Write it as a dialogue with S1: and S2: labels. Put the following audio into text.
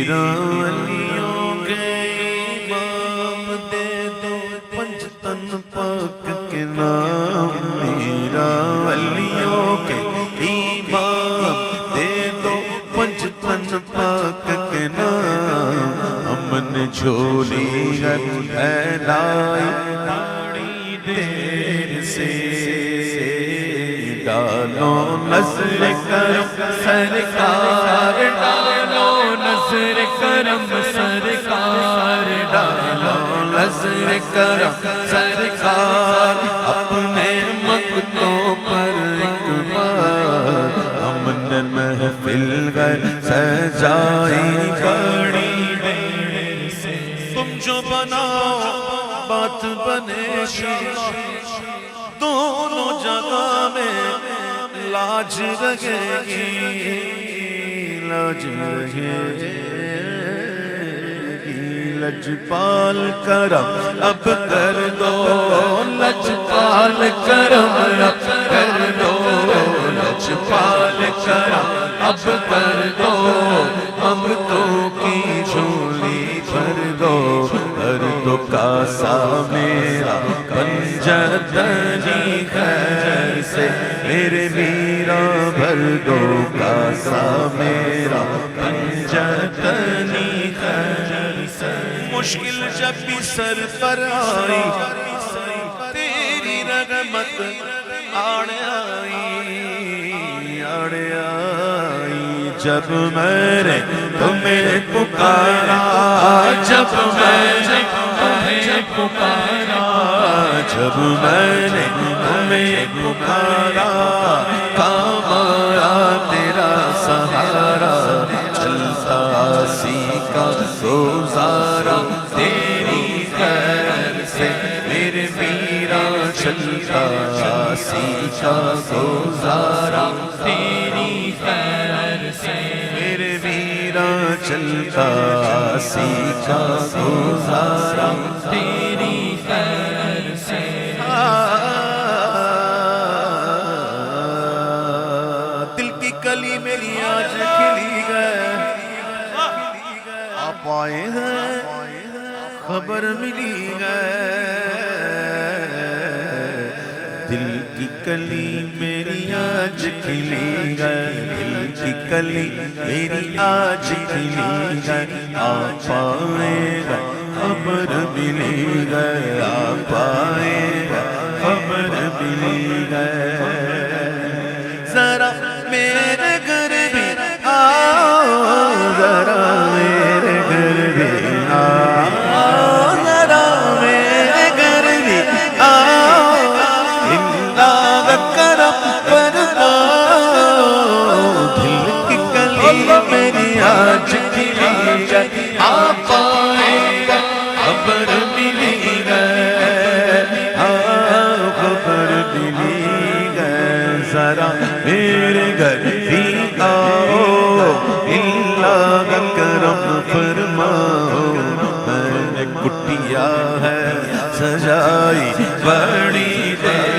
S1: ولیوں کے امام دے دو پنجتن پاک کے نام، میرا ولیوں کے امام دے دو پنجتن پاک کے نام، امن جھولی پھیلائی بڑی دیر سے، ڈالو نظر کرم سرکار، ڈالو نظر کرم سرکار، ڈالو نظر کرم سرکار، اپنے مقتوں پر ایک بار امن محفل گئے سجائی بڑی دیر سے، تم جو بناؤ بات بنے گی، دونوں جگہ میں لاج رہے گی، لاج رہے گی، لجپال کرم اب کر دو، لجپال کرم اب کر دو، لجپال کرم اب کر دو، ممتوں کی جھولی بھر دو، بھر دو کاسا میرا پنجتنی خیر سے، میرے میرا بھر دو کاسا میرا پنجتنی خیر سے، مشکل جب بھی سر پر آئی تیری رحمت آڑ آئی، آڑ آئی، جب میں نے تمہیں پکارا، جب میں نے تمہیں پکارا، جب میں نے تمہیں پکارا، کام آیا تیرا سہارا، چلتا سیکھا گزارا تیری خیر سے، میرے میرا چلتا سیکھا گزارا تیری خیر سے، میرے میرا چلتا سیکھا گزارا تیری خیر سے، دل کی کلی میری آج کھلی گئے، آپ آئے ہیں خبر ملی ہے، دل کی کلی میری آج کھلی ہے، دل کی کلی میری آج کھلی ہے، آپ آئے گا خبر ملی ہے، آپ آئے گا خبر ملی ہے، ذرا میرے گھر بھی آؤ، ذرا میرے گھر بھی آؤ، ذرا میرے گھر بھی آؤ، اللہ کرم فرماؤ، دل کی کلی میری آج کھلی ہے، آپ آئے گا خبر ملی ہے، خبر ملی ہے، ذرا میرے گھر بھی آؤ، اللہ کرم فرماؤ، میں نے کٹیا ہے سجائی بڑی دیر